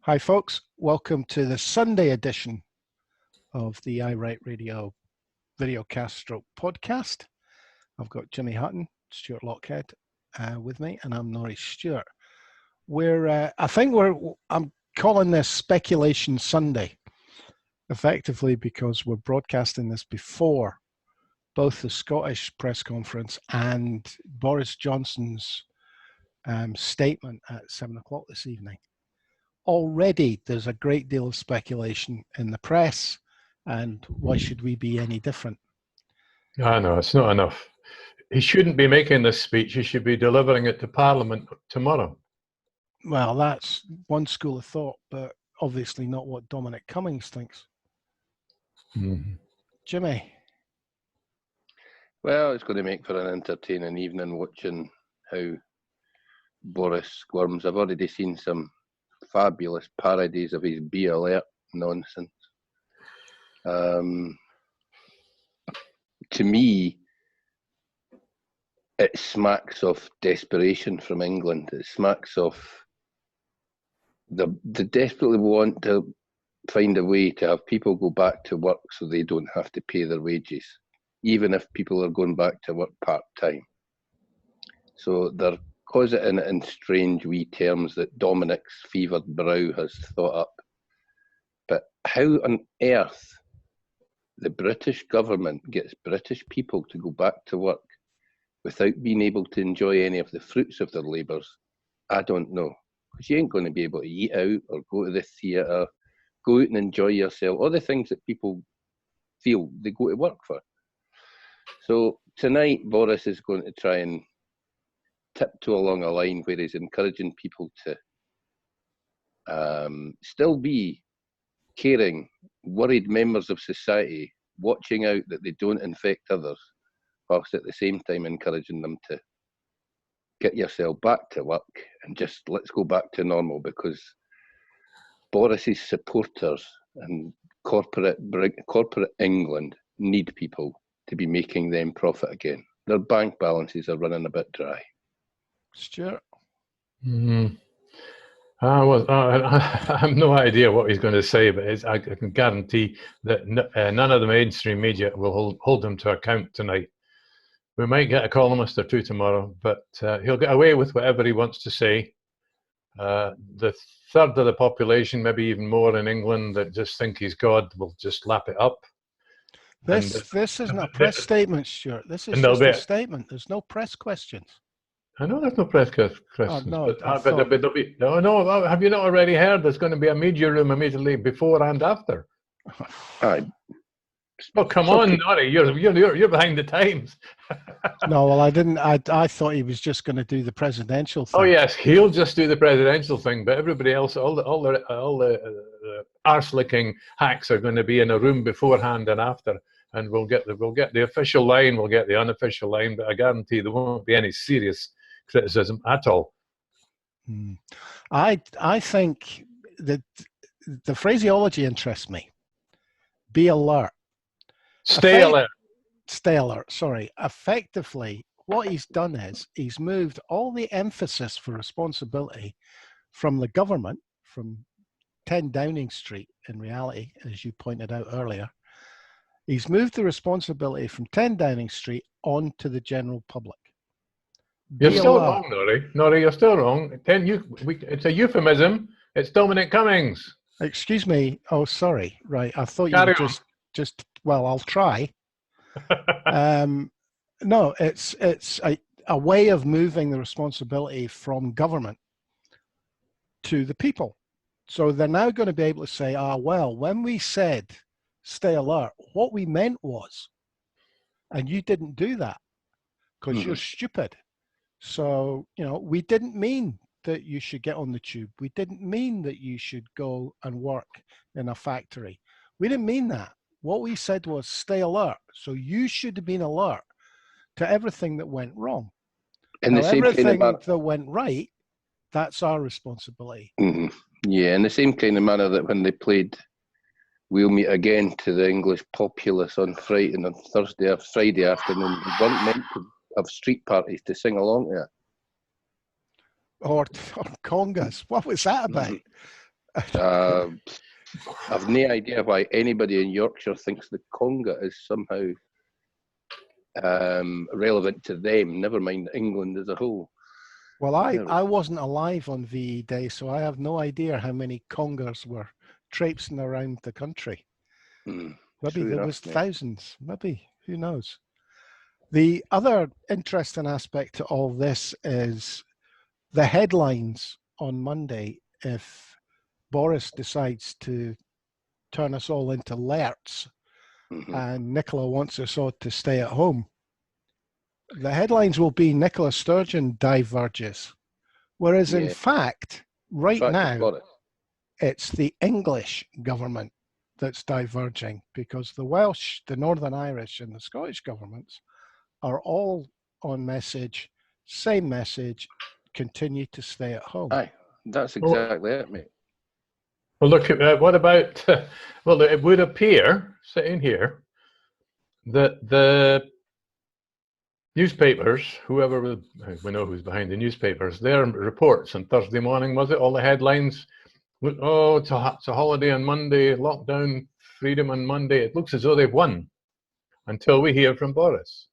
Hi folks, welcome to the Sunday edition of the I Write Radio videocast stroke podcast. I've got Jimmy Hutton, Stuart Lockhead with me, and I'm Norrie Stewart. I'm calling this Speculation Sunday, effectively because we're broadcasting this before both the Scottish press conference and Boris Johnson's statement at 7 o'clock this evening. Already there's a great deal of speculation in the press, and why should we be any different? No, it's not enough. He shouldn't be making this speech. He should be delivering it to Parliament tomorrow. Well, that's one school of thought, but obviously not what Dominic Cummings thinks. Mm-hmm. Jimmy? Well, it's going to make for an entertaining evening watching how Boris squirms. I've already seen some fabulous parodies of his Be Alert nonsense. To me, it smacks of desperation from England. It smacks of they desperately want to find a way to have people go back to work so they don't have to pay their wages, even if people are going back to work part-time. So they're causing it in strange wee terms that Dominic's fevered brow has thought up. But how on earth the British government gets British people to go back to work without being able to enjoy any of the fruits of their labours, I don't know. Because you ain't going to be able to eat out or go to the theatre, go out and enjoy yourself, all the things that people feel they go to work for. So tonight, Boris is going to try and tiptoe along a line where he's encouraging people to still be caring, worried members of society, watching out that they don't infect others, whilst at the same time encouraging them to get yourself back to work and just let's go back to normal, because Boris's supporters and corporate England need people to be making them profit again. Their bank balances are running a bit dry. Stuart? Mm-hmm. I have no idea what he's going to say, but I can guarantee that none of the mainstream media will hold him to account tonight. We might get a columnist or two tomorrow, but he'll get away with whatever he wants to say. The third of the population, maybe even more in England, that just think he's God, will just lap it up. This isn't a press statement, Stuart. This is just a statement. There's no press questions. I know there's no press questions. Oh, no, but there'll be, no, have you not already heard there's going to be a media room immediately before and after? Oh, come on, Norrie, you're behind the times. No, well, I didn't. I thought he was just going to do the presidential thing. Oh yes, he'll just do the presidential thing, but everybody else, all the arse-licking hacks are going to be in a room beforehand and after, and we'll get the official line, we'll get the unofficial line, but I guarantee there won't be any serious criticism at all. I think that the phraseology interests me. Be alert. Stay alert. Stay alert, sorry. Effectively, what he's done is he's moved all the emphasis for responsibility from the government, from 10 Downing Street, in reality, as you pointed out earlier. He's moved the responsibility from 10 Downing Street on to the general public. You're still wrong, Norrie. Norrie, you're still wrong. It's a euphemism. It's Dominic Cummings. Excuse me. Oh, sorry. Right. I thought you were just. Well, I'll try. No, it's a way of moving the responsibility from government to the people. So they're now going to be able to say, well, when we said stay alert, what we meant was, and you didn't do that because you're stupid. So, we didn't mean that you should get on the tube. We didn't mean that you should go and work in a factory. We didn't mean that. What we said was stay alert. So you should have been alert to everything that went wrong. And everything that went right, that's our responsibility. Mm-hmm. Yeah, in the same kind of manner that when they played We'll Meet Again to the English populace on Friday and on Friday afternoon, they weren't meant to have street parties to sing along to it. Or congas. What was that about? Uh, I've no idea why anybody in Yorkshire thinks the conga is somehow relevant to them, never mind England as a whole. Well, I wasn't alive on VE Day, so I have no idea how many congers were traipsing around the country. Maybe there was thousands, maybe, who knows. The other interesting aspect to all this is the headlines on Monday. If Boris decides to turn us all into lerts and Nicola wants us all to stay at home, the headlines will be Nicola Sturgeon diverges. Whereas in fact, right now, it's the English government that's diverging, because the Welsh, the Northern Irish and the Scottish governments are all on message, same message, continue to stay at home. Aye, that's exactly it, mate. Well, look, what about, well, it would appear, sitting here, that the newspapers, whoever, we know who's behind the newspapers, their reports on Thursday morning, was it, all the headlines, oh, it's a holiday on Monday, lockdown, freedom on Monday. It looks as though they've won until we hear from Boris.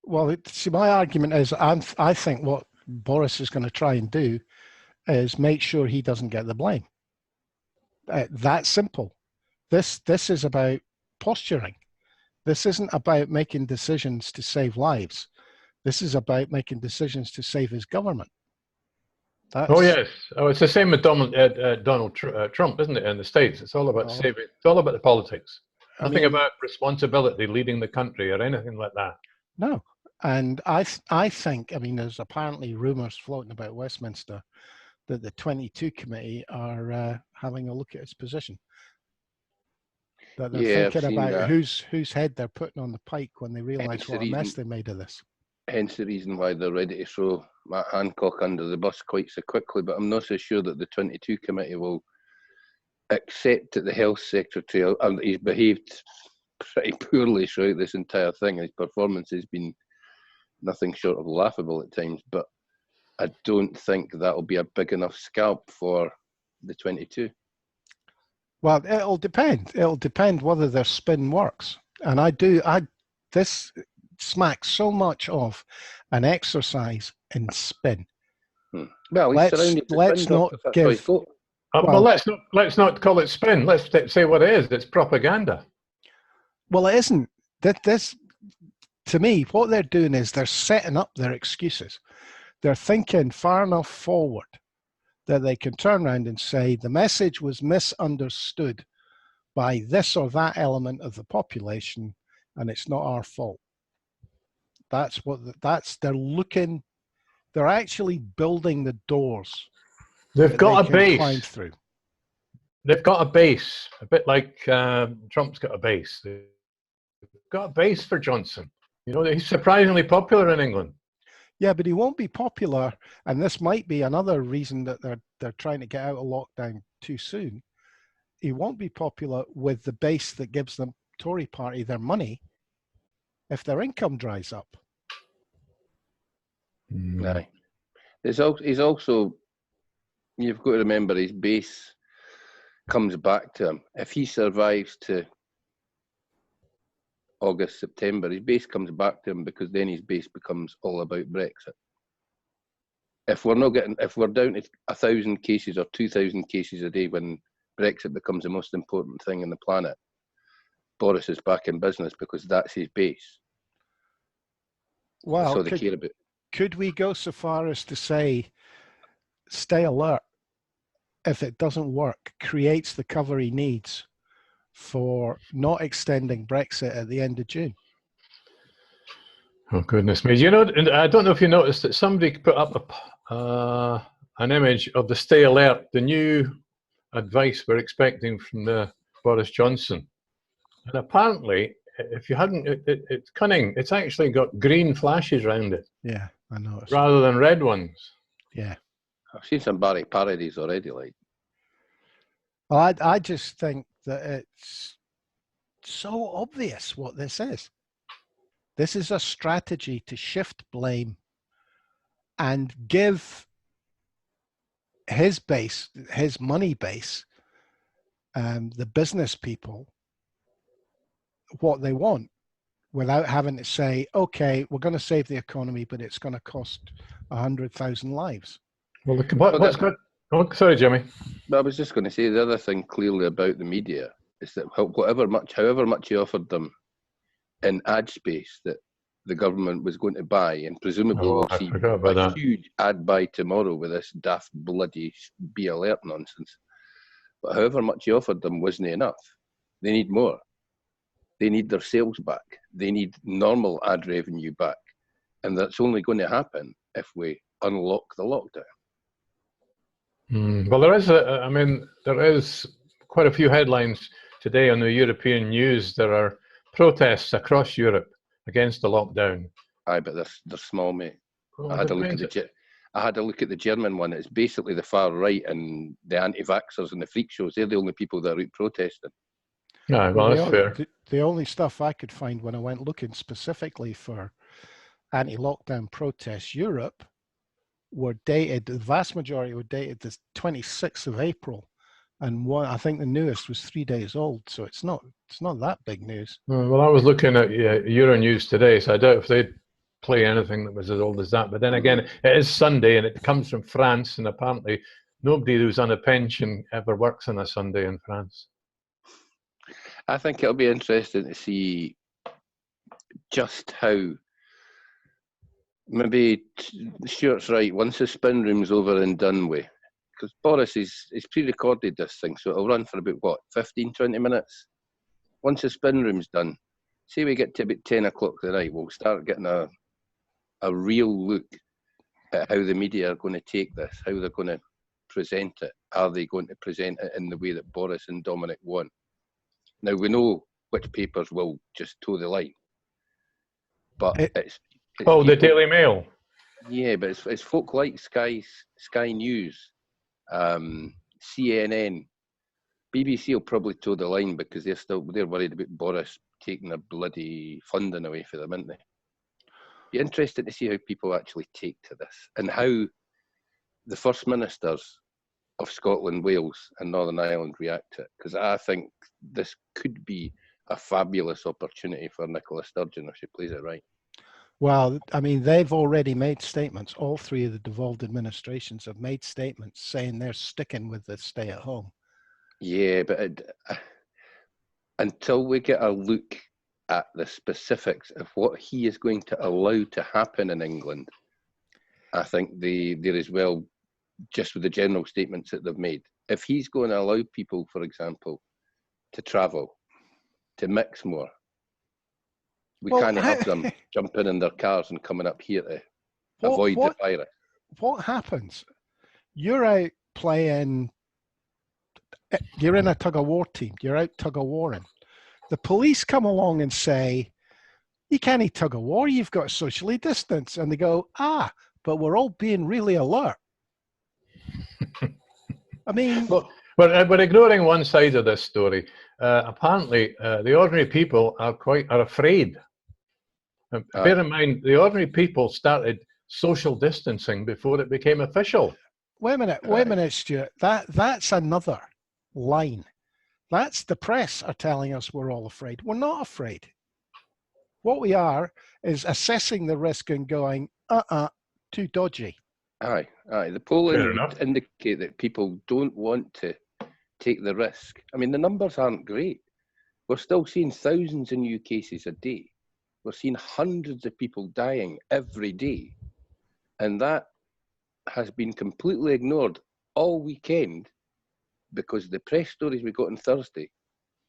Well, see, my argument is I think what Boris is going to try and do is make sure he doesn't get the blame. That simple. This is about posturing. This isn't about making decisions to save lives. This is about making decisions to save his government. Oh yes. Oh, it's the same with Donald Trump, isn't it? In the States, it's all about saving. It's all about the politics. Nothing about responsibility, leading the country, or anything like that. No, and I think, I mean, there's apparently rumours floating about Westminster that the 22 committee are having a look at its position. That they're thinking about whose head they're putting on the pike when they realise what a mess they made of this. Hence the reason why they're ready to throw Matt Hancock under the bus quite so quickly. But I'm not so sure that the 22 committee will accept that the health secretary, and he's behaved pretty poorly throughout this entire thing. His performance has been nothing short of laughable at times. But I don't think that'll be a big enough scalp for the 22. Well, it'll depend. It'll depend whether their spin works. And this smacks so much of an exercise in spin. Well, let's not give. Well, let's not call it spin. Let's say what it is. It's propaganda. Well, it isn't. This, to me, what they're doing is they're setting up their excuses. They're thinking far enough forward that they can turn around and say the message was misunderstood by this or that element of the population, and it's not our fault. They're looking. They're actually building the doors. They've got a base. Climb through. They've got a base, a bit like Trump's got a base. They've got a base for Johnson. You know, he's surprisingly popular in England. Yeah, but he won't be popular, and this might be another reason that they're trying to get out of lockdown too soon. He won't be popular with the base that gives the Tory party their money if their income dries up. No. He's also, you've got to remember, his base comes back to him. If he survives to August, September, his base comes back to him, because then his base becomes all about Brexit. If we're down to 1,000 cases or 2,000 cases a day when Brexit becomes the most important thing on the planet, Boris is back in business, because that's his base. Well, that's all they care about. Could we go so far as to say, stay alert? If it doesn't work, creates the cover he needs for not extending Brexit at the end of June. Oh, goodness me. You know, I don't know if you noticed that somebody put up an image of the stay alert, the new advice we're expecting from Boris Johnson. And apparently, if you hadn't, it's cunning. It's actually got green flashes around it. Yeah, I know. Rather than red ones. Yeah. I've seen some Barry parodies already. Like, well, I just think that it's so obvious what this is. This is a strategy to shift blame and give his base, his money base, the business people, what they want, without having to say, okay, we're going to save the economy, but it's going to cost 100,000 lives. Well, what's good? Oh, sorry, Jimmy. But I was just going to say, the other thing clearly about the media is that however much he offered them in ad space that the government was going to buy, and presumably we'll see a huge ad buy tomorrow with this daft bloody Be Alert nonsense. But however much he offered them wasn't enough. They need more. They need their sales back. They need normal ad revenue back. And that's only going to happen if we unlock the lockdown. Well, there is quite a few headlines today on the European news. There are protests across Europe against the lockdown. Aye, but they're small, mate. I had a look at the German one. It's basically the far right and the anti-vaxxers and the freak shows. They're the only people that are out protesting. No, well, that's fair. The only stuff I could find when I went looking specifically for anti-lockdown protests, Europe, were dated, the vast majority were dated the 26th of April. And I think the newest was 3 days old. So it's not that big news. Well, I was looking at Euronews today, so I doubt if they'd play anything that was as old as that. But then again, it is Sunday and it comes from France, and apparently nobody who's on a pension ever works on a Sunday in France. I think it'll be interesting to see just how, maybe Stuart's right, once the spin room's over and done with, because Boris is pre-recorded this thing, so it'll run for about, 15, 20 minutes? Once the spin room's done, say we get to about 10 o'clock tonight, we'll start getting a real look at how the media are going to take this, how they're going to present it. Are they going to present it in the way that Boris and Dominic want? Now, we know which papers will just toe the line, but it's people, the Daily Mail. Yeah, but it's folk like Sky News, CNN, BBC will probably toe the line because they're worried about Boris taking their bloody funding away from them, aren't they? Be interesting to see how people actually take to this and how the First Ministers of Scotland, Wales and Northern Ireland react to it, because I think this could be a fabulous opportunity for Nicola Sturgeon if she plays it right. Well, I mean, they've already made statements. All three of the devolved administrations have made statements saying they're sticking with the stay at home. Yeah, but until we get a look at the specifics of what he is going to allow to happen in England, I think there is, well, just with the general statements that they've made, if he's going to allow people, for example, to travel, to mix more, we can't have them jumping in their cars and coming up here to avoid the virus. What happens? You're out playing, you're in a tug-of-war team, you're out tug-of-warring. The police come along and say, you can't tug-of-war, you've got to socially distance. And they go, but we're all being really alert. I mean... We're ignoring one side of this story. Apparently, the ordinary people are afraid. Bear in mind, the ordinary people started social distancing before it became official. Wait a minute, Stuart. That's another line. That's the press are telling us we're all afraid. We're not afraid. What we are is assessing the risk and going, too dodgy. Aye. The polling would indicate that people don't want to take the risk. I mean, the numbers aren't great. We're still seeing thousands of new cases a day. We're seeing hundreds of people dying every day. And that has been completely ignored all weekend because the press stories we got on Thursday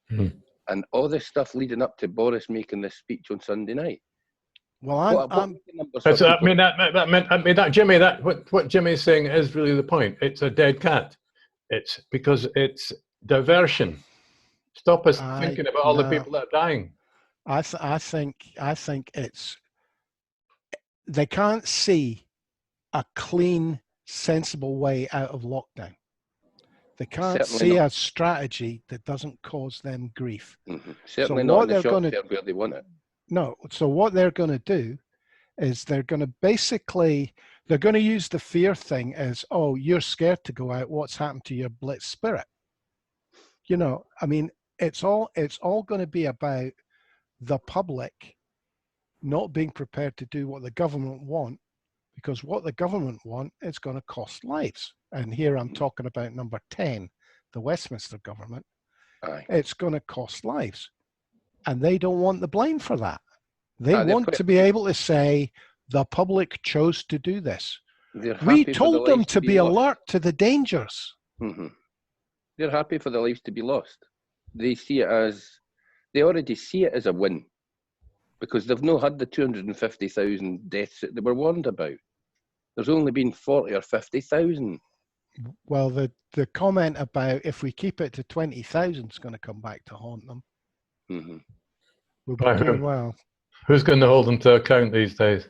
and all this stuff leading up to Boris making this speech on Sunday night. Well, Jimmy, what Jimmy's saying is really the point. It's a dead cat. It's because it's diversion. Stop us thinking about all the people that are dying. I think it's, they can't see a clean, sensible way out of lockdown. They can't see a strategy that doesn't cause them grief. Certainly not in the short term where they want it. No. So what they're going to do is they're going to basically, They're going to use the fear thing as, oh, you're scared to go out. What's happened to your blitz spirit? You know, I mean, it's all going to be about the public not being prepared to do what the government want, because what the government want is going to cost lives. And here I'm talking about number 10, the Westminster government. Aye. It's going to cost lives. And they don't want the blame for that. They They're want quite- to be able to say, the public chose to do this. They're We happy for the told them lives to be lost. alert to the dangers. Mhm. They're happy for the lives to be lost. They see it as, they already see it as a win, because they've not had the 250,000 deaths that they were warned about. There's only been 40 or 50,000. Well, the comment about if we keep it to 20,000 is going to come back to haunt them. Mm-hmm. We'll be Right. going, well. Who's going to hold them to account these days?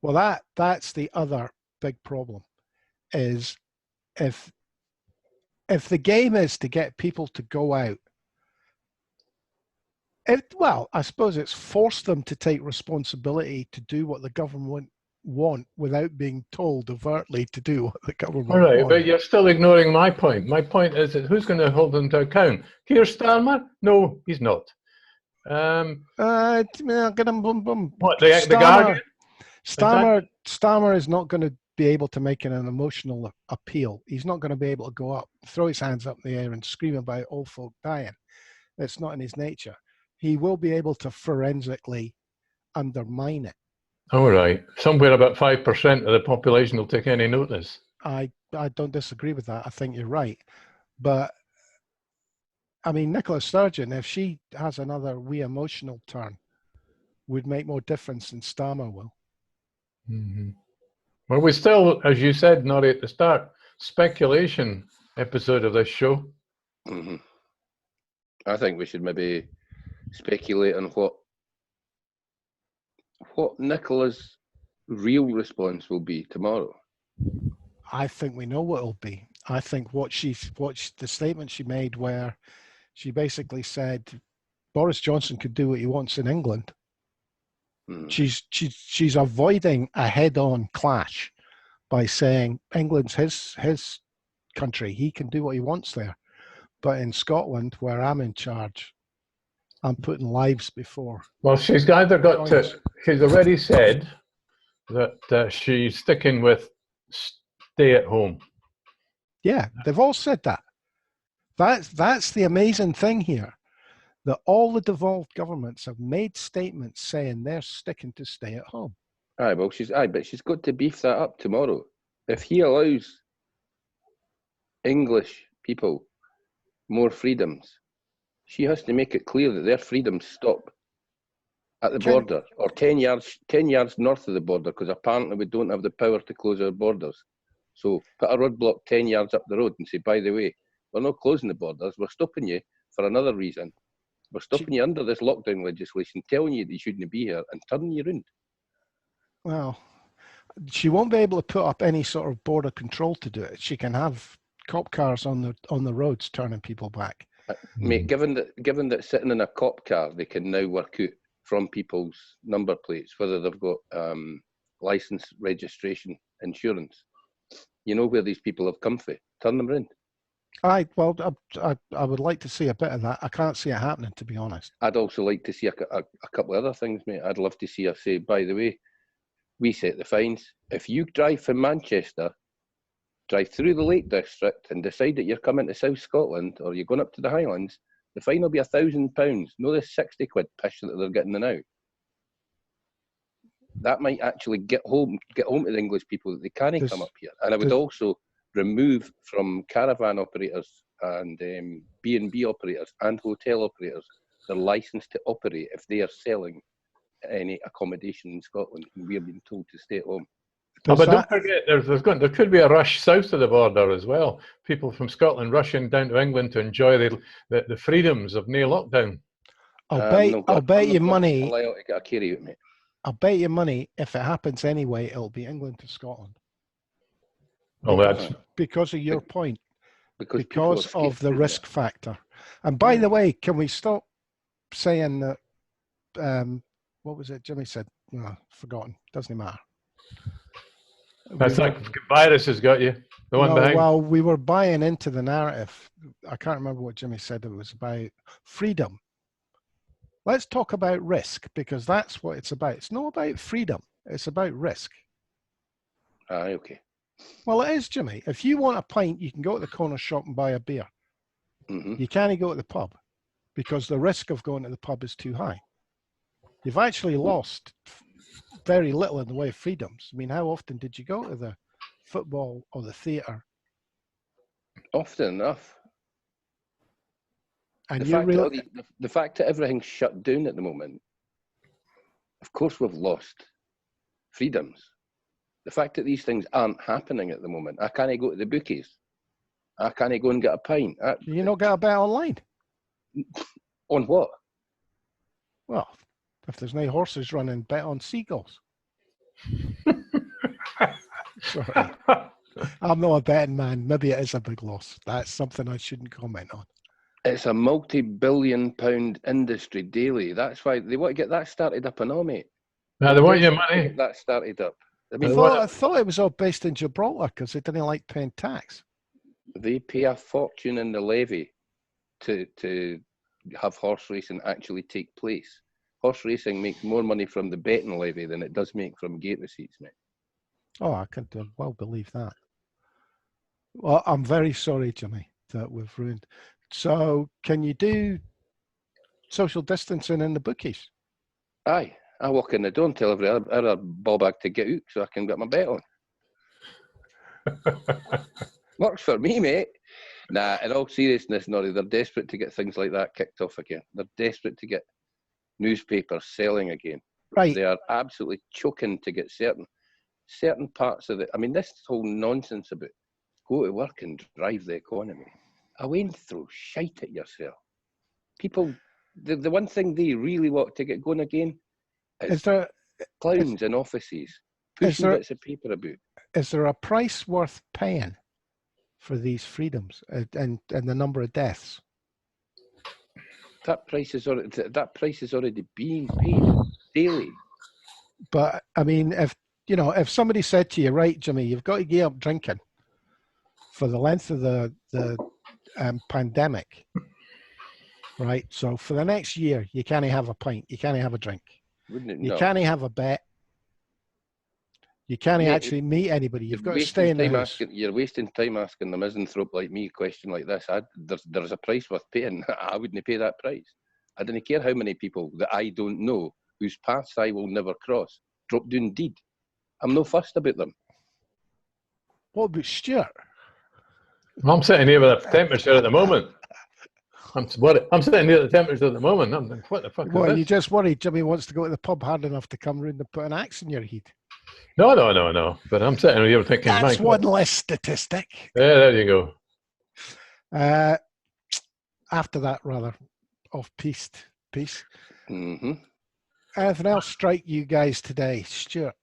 Well, that's the other big problem, is if the game is to get people to go out, well, I suppose it's force them to take responsibility to do what the government want without being told overtly to do what the government All right, want. but you're still ignoring my point. My point is that who's going to hold them to account? Keir Starmer? No, he's not. What, the Guardian? Starmer is not going to be able to make an emotional appeal. He's not going to be able to go up, throw his hands up in the air and scream about old folk dying. It's not in his nature. He will be able to forensically undermine it. All right. Somewhere about 5% of the population will take any notice. I don't disagree with that. I think you're right. But, I mean, Nicola Sturgeon, if she has another wee emotional turn, would make more difference than Starmer will. Mm-hmm. Well, we still, as you said, Norrie, at the start, speculation episode of this show. Mm-hmm. I think we should maybe speculate on what Nicola's real response will be tomorrow. I think we know what it'll be. I think the statement she made, where she basically said Boris Johnson could do what he wants in England. Mm. She's avoiding a head-on clash by saying England's his country. He can do what he wants there. But in Scotland, where I'm in charge, I'm putting lives before. Well, she's already said that she's sticking with stay at home. Yeah, they've all said that. That's the amazing thing here, that all the devolved governments have made statements saying they're sticking to stay at home. But she's got to beef that up tomorrow. If he allows English people more freedoms, she has to make it clear that their freedoms stop at the border, or 10 yards north of the border, because apparently we don't have the power to close our borders. So put a roadblock 10 yards up the road and say, by the way, we're not closing the borders, we're stopping you for another reason. We're stopping you under this lockdown legislation, telling you that you shouldn't be here and turning you around. Well, she won't be able to put up any sort of border control to do it. She can have cop cars on the roads turning people back. Mate, given that sitting in a cop car, they can now work out from people's number plates whether they've got license, registration, insurance. You know where these people have come from. Turn them around. I would like to see a bit of that. I can't see it happening, to be honest. I'd also like to see a couple of other things, mate. I'd love to see her say, by the way, we set the fines. If you drive from Manchester, drive through the Lake District and decide that you're coming to South Scotland or you're going up to the Highlands, the fine will be £1,000. No, this 60 quid pish that they're getting now. That might actually get home to the English people that they can't come up here. And I would also remove from caravan operators and B&B operators and hotel operators their licence to operate if they are selling any accommodation in Scotland and we're being told to stay at home. But don't forget, there could be a rush south of the border as well. People from Scotland rushing down to England to enjoy the freedoms of no lockdown. I'll bet you money. To get a carry out, mate. I'll bet you money if it happens anyway, it'll be England to Scotland. Oh, that's because of your point. Because of the risk factor. And by the way, can we stop saying that? What was it Jimmy said? No, forgotten. Doesn't matter. That's like virus has got you. The one no, behind. well, we were buying into the narrative. I can't remember what Jimmy said. It was about freedom. Let's talk about risk, because that's what it's about. It's not about freedom. It's about risk. Aye, okay. Well, it is, Jimmy. If you want a pint, you can go to the corner shop and buy a beer. Mm-hmm. You can't go to the pub because the risk of going to the pub is too high. You've actually lost very little in the way of freedoms. I mean, how often did you go to the football or the theatre? Often enough. And The fact that everything's shut down at the moment, of course we've lost freedoms. The fact that these things aren't happening at the moment. I can't go to the bookies. I can't go and get a pint. You not get a bet online? On what? Well, if there's no horses running, bet on seagulls. Sorry. I'm not a betting man. Maybe it is a big loss. That's something I shouldn't comment on. It's a multi-billion-pound industry daily. That's why they want to get that started up and all, mate. Now they want your money. Get that started up. I mean, I thought it was all based in Gibraltar because they didn't like paying tax. they pay a fortune in the levy to have horse racing actually take place. Horse racing makes more money from the betting levy than it does make from gate receipts, mate. Oh, I can well believe that. Well, I'm very sorry, Jimmy, that we've ruined. So, can you do social distancing in the bookies? Aye, I walk in the door and tell every other ball bag to get out so I can get my bet on. Works for me, mate. Nah, in all seriousness, Norrie, they're desperate to get things like that kicked off again. They're desperate to get newspapers selling again. Right. They are absolutely choking to get certain parts of it. I mean, this whole nonsense about go to work and drive the economy. I went through shite at yourself. People, the one thing they really want to get going again is clowns in offices pushing bits of paper about. Is there a price worth paying for these freedoms and the number of deaths? That price is already being paid daily. But I mean, if somebody said to you, right, Jimmy, you've got to give up drinking for the length of the pandemic, right? So for the next year, you can't have a pint, you can't have a drink, you can't have a bet, you can't actually meet anybody. You've got to stay in the house. You're wasting time asking the misanthrope like me a question like this. There's a price worth paying. I wouldn't pay that price. I don't care how many people that I don't know, whose paths I will never cross, drop down deed. I'm no fussed about them. What about Stuart? I'm sitting here with a temperature at the moment. I'm sitting here at the temperature at the moment. I'm like, what the fuck is this? You just worried Jimmy wants to go to the pub hard enough to come round and put an axe in your head? No. But I'm sitting here thinking, that's one less statistic. Yeah, there you go. After that, rather off-piste piece. Mm-hmm. Anything else strike you guys today, Stuart?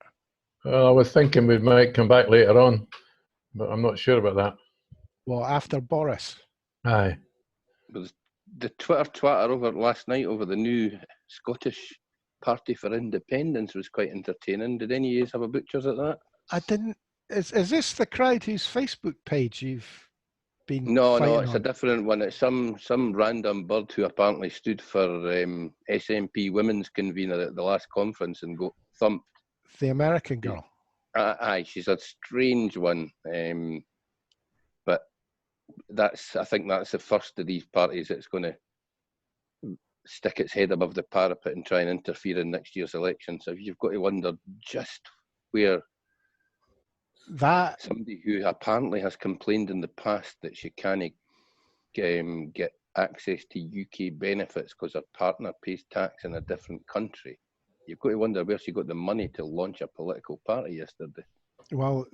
Well, I was thinking we might come back later on, but I'm not sure about that. Well, after Boris. Aye. The Twitter over last night over the new Scottish Party for Independence was quite entertaining. Did any of you have a butchers at that? I didn't. Is this the crowd whose Facebook page you've been? No, it's on? a different one. It's some random bird who apparently stood for SNP women's convener at the last conference and got thumped. The American girl. Aye, she's a strange one. But I think that's the first of these parties that's going to stick its head above the parapet and try and interfere in next year's election. So you've got to wonder just where somebody who apparently has complained in the past that she can't get access to UK benefits because her partner pays tax in a different country. You've got to wonder where she got the money to launch a political party yesterday. Well,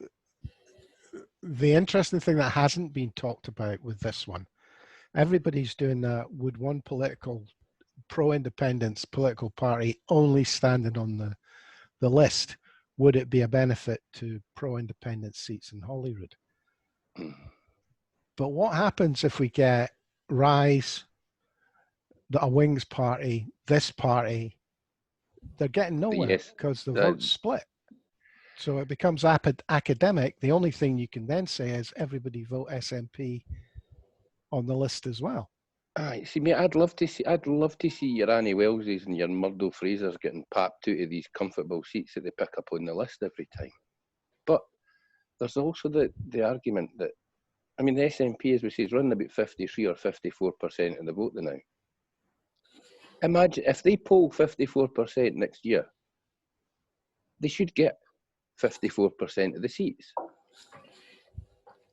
the interesting thing that hasn't been talked about with this one, everybody's doing that. Would one pro-independence political party only standing on the list, would it be a benefit to pro-independence seats in Holyrood? But what happens if we get Rise, a Wings party, this party? They're getting nowhere because the vote's split. So it becomes academic. The only thing you can then say is everybody vote SNP on the list as well. Aye, see, mate, I'd love to see your Annie Welleses and your Murdo Frasers getting papped out of these comfortable seats that they pick up on the list every time. But there's also the argument that, I mean, the SNP, as we say, is running about 53 or 54% of the vote now. Imagine if they poll 54% next year, they should get 54% of the seats.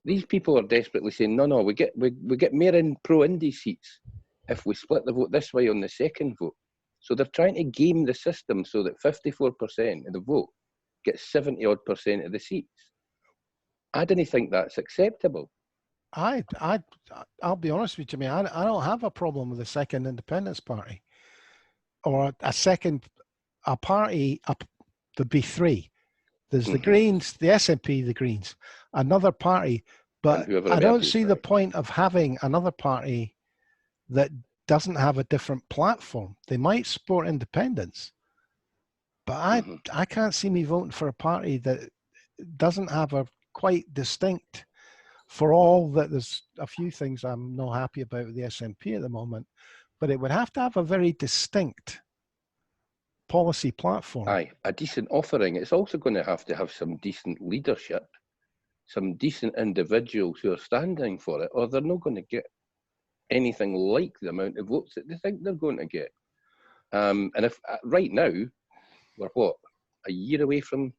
These people are desperately saying, no, we get more in pro-Indy seats if we split the vote this way on the second vote. So they're trying to game the system so that 54% of the vote gets 70-odd% of the seats. I didn't think that's acceptable. I'll be honest with you, I don't have a problem with the second independence party or a party. There'd be three. There's the Greens, the SNP, the Greens, another party, but I don't see the point of having another party that doesn't have a different platform. They might support independence, but I can't see me voting for a party that doesn't have a quite distinct, for all that there's a few things I'm not happy about with the SNP at the moment, but it would have to have a very distinct policy platform. Aye, a decent offering. It's also going to have some decent leadership, some decent individuals who are standing for it, or they're not going to get anything like the amount of votes that they think they're going to get. And if right now, we're what, a year away from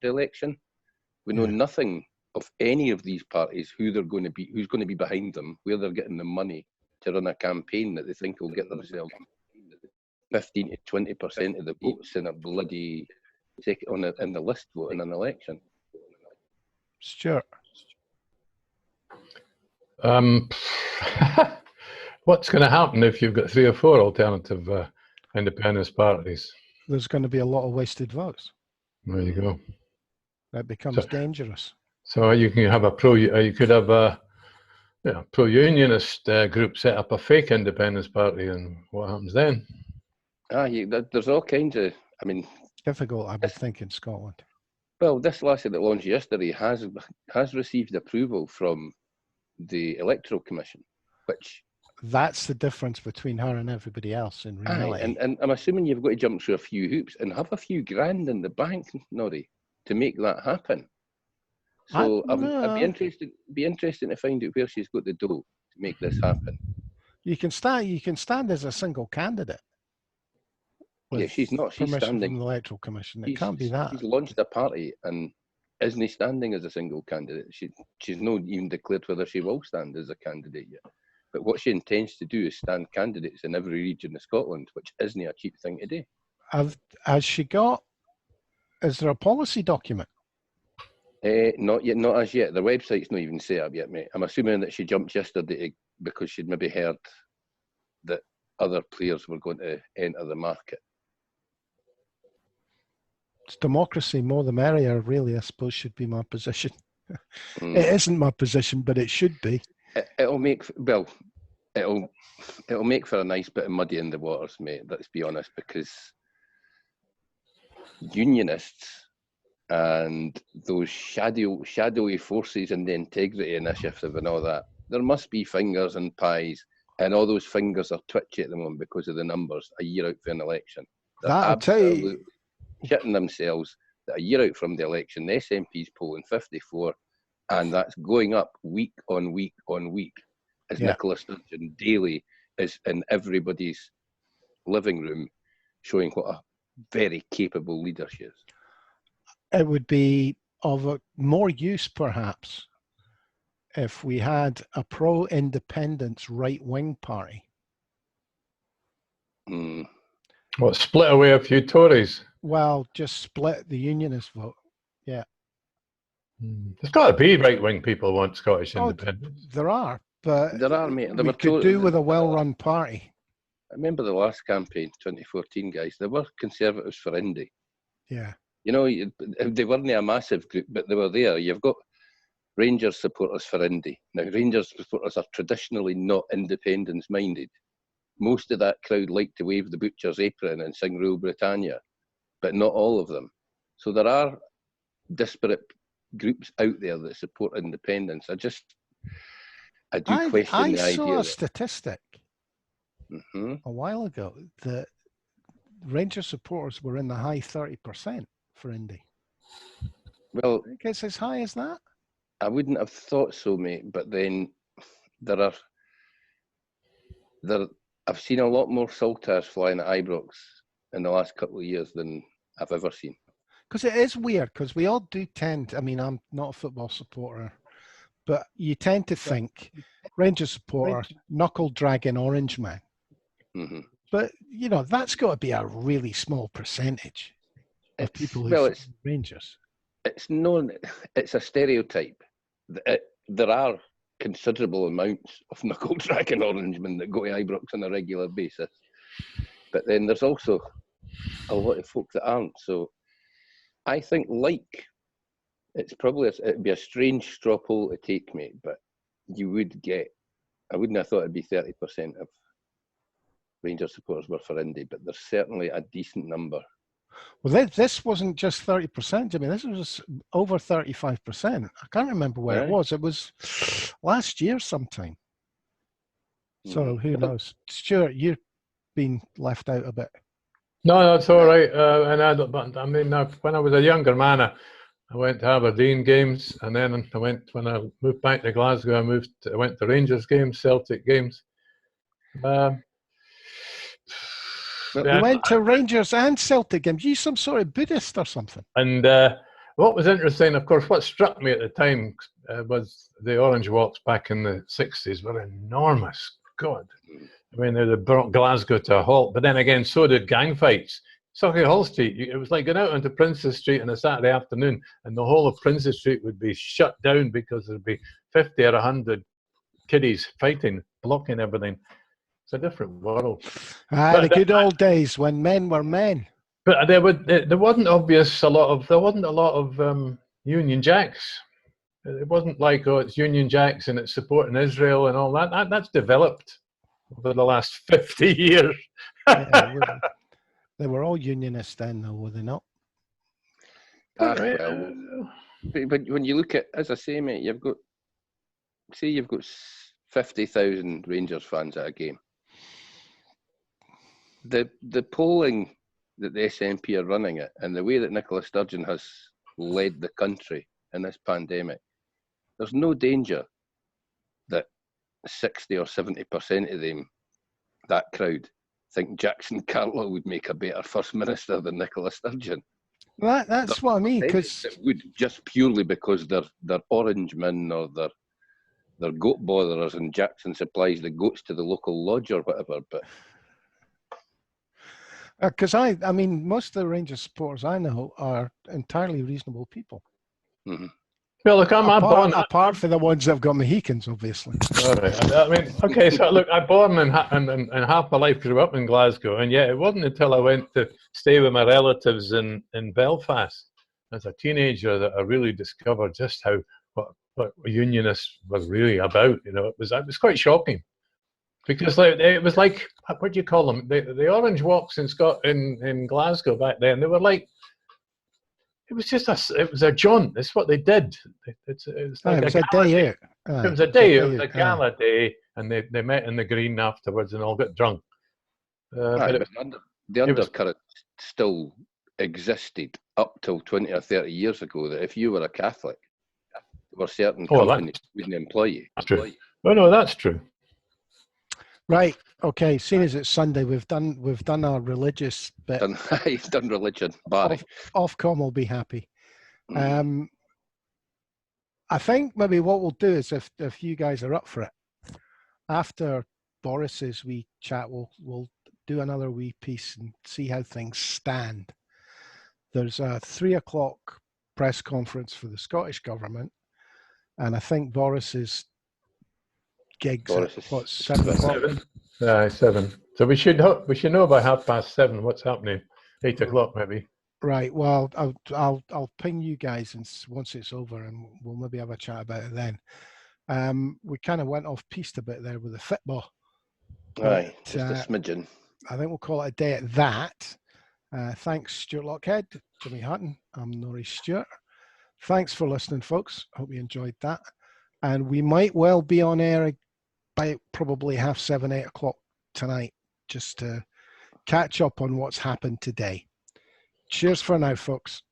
the election, we know nothing of any of these parties, who they're going to be, who's going to be behind them, where they're getting the money to run a campaign that they think will get themselves 15 to 20% of the votes in a bloody in the list vote in an election. Stuart. What's going to happen if you've got 3 or 4 alternative independence parties? There's going to be a lot of wasted votes. There you go. That becomes dangerous. So you can have you could have a pro-unionist group set up a fake independence party, and what happens then? There's all kinds of, I mean... Difficult, I would think, in Scotland. Well, this lassie that launched yesterday has received approval from the Electoral Commission, which... That's the difference between her and everybody else in reality. And I'm assuming you've got to jump through a few hoops and have a few grand in the bank, Norrie, to make that happen. So I'd be interested to find out where she's got the dough to make this happen. You can stand as a single candidate. Yeah, she's not. She's standing from the Electoral Commission. It can't be that. She's launched a party and isn't standing as a single candidate. She's not even declared whether she will stand as a candidate yet. But what she intends to do is stand candidates in every region of Scotland, which isn't a cheap thing to do. Has she got? Is there a policy document? Not yet, not as yet. The website's not even set up yet, mate. I'm assuming that she jumped yesterday because she'd maybe heard that other players were going to enter the market. It's democracy, more the merrier, really, I suppose, should be my position. It isn't my position, but it should be. It'll make for a nice bit of muddy in the waters, mate, let's be honest, because unionists and those shadowy forces in the Integrity Initiative and all that, there must be fingers and pies, and all those fingers are twitchy at the moment because of the numbers a year out for an election. They're absolutely shitting themselves that a year out from the election, the SNP's polling 54, and that's going up week on week on week, as Nicola Sturgeon daily is in everybody's living room, showing what a very capable leader she is. It would be of more use, perhaps, if we had a pro-independence right-wing party. What, split away a few Tories? Well, just split the unionist vote. Yeah. There's got to be right-wing people who want Scottish independence. There are, but there are, mate. We could do with a well-run party. I remember the last campaign, 2014, guys. There were Conservatives for Indy. Yeah. You know, they weren't a massive group, but they were there. You've got Rangers supporters for Indy. Now, Rangers supporters are traditionally not independence-minded. Most of that crowd like to wave the butcher's apron and sing Rule Britannia, but not all of them. So there are disparate groups out there that support independence. I do question I the saw idea a that, statistic a while ago that Rangers supporters were in the high 30% for Indy. well, I think it's as high as that. I wouldn't have thought so, mate. But then I've seen a lot more saltires flying at Ibrox in the last couple of years than I've ever seen. Because it is weird, because we all do tend, I mean, I'm not a football supporter, but you tend to think Rangers supporter, knuckle-dragging orange man. Mm-hmm. But, you know, that's got to be a really small percentage of people who support Rangers. It's known, it's a stereotype. There are considerable amounts of knuckle-dragging orangemen that go to Ibrox on a regular basis. But then there's also a lot of folk that aren't. So I think, it'd be a strange straw poll to take, mate, but you would get, I wouldn't have thought it'd be 30% of Rangers supporters were for Indy, but there's certainly a decent number. Well, this wasn't just 30%, Jimmy. This was over 35%. I can't remember where it was. It was last year sometime. So who knows? Stuart, you've been left out a bit. No, that's all right. When I was a younger man, I went to Aberdeen games, and then when I moved back to Glasgow, I went to Rangers games, Celtic games. You went to Rangers and Celtic games. You some sort of Buddhist or something? And what was interesting, of course, what struck me at the time was the Orange Walks back in the 60s were enormous. God. I mean, they brought Glasgow to a halt. But then again, so did gang fights. Sauchiehall Street, it was like going out onto Princess Street on a Saturday afternoon, and the whole of Princess Street would be shut down because there'd be 50 or 100 kiddies fighting, blocking everything. It's a different world. The good old days when men were men. But there wasn't a lot of Union Jacks. It wasn't like, oh, it's Union Jacks and it's supporting Israel and all that. That's developed over the last 50 years. They were all unionists then, though, were they not? But when you look at, as I say, mate, you've got 50,000 Rangers fans at a game. The polling that the SNP are running it, and the way that Nicola Sturgeon has led the country in this pandemic, there's no danger that 60 or 70% of them, that crowd, think Jackson Cartwright would make a better First Minister than Nicola Sturgeon. That's what I mean, because it would, just purely because they're orange men or they're goat botherers, and Jackson supplies the goats to the local lodge or whatever. But because I mean, most of the Rangers supporters I know are entirely reasonable people. Mm-hmm. Well, look, apart from the ones that've got Mohicans, obviously. All right. I mean, okay, so look, I'm born and half my life grew up in Glasgow, and yet it wasn't until I went to stay with my relatives in Belfast as a teenager that I really discovered just what unionists was really about. You know, it was quite shocking, because it was like, what do you call them? The Orange Walks in Glasgow back then. They were like, it was a jaunt. It's what they did. It was a day out. It was a day. It was a gala day, and they met in the green afterwards and all got drunk. The undercurrent still existed up till 20 or 30 years ago, that if you were a Catholic, there were certain companies that wouldn't employ you. That's true. Oh no, that's true. Right. Okay. Seeing as it's Sunday, we've done our religious bit. He's done religion. Barry. Ofcom will be happy. I think maybe what we'll do is, if you guys are up for it, after Boris's wee chat, we'll do another wee piece and see how things stand. There's a 3:00 press conference for the Scottish government, and I think Boris's gigs at 7:00. 7. So we should know by 7:30 what's happening. 8:00 maybe. Right. Well, I'll ping you guys once it's over, and we'll maybe have a chat about it then. We kind of went off piste a bit there with the football. Right. Just a smidgen. I think we'll call it a day at that. Thanks, Stuart Lockhead, Jimmy Hutton. I'm Norrie Stewart. Thanks for listening, folks. Hope you enjoyed that. And we might well be on air by probably 7:30, 8 o'clock tonight, just to catch up on what's happened today. Cheers for now, folks.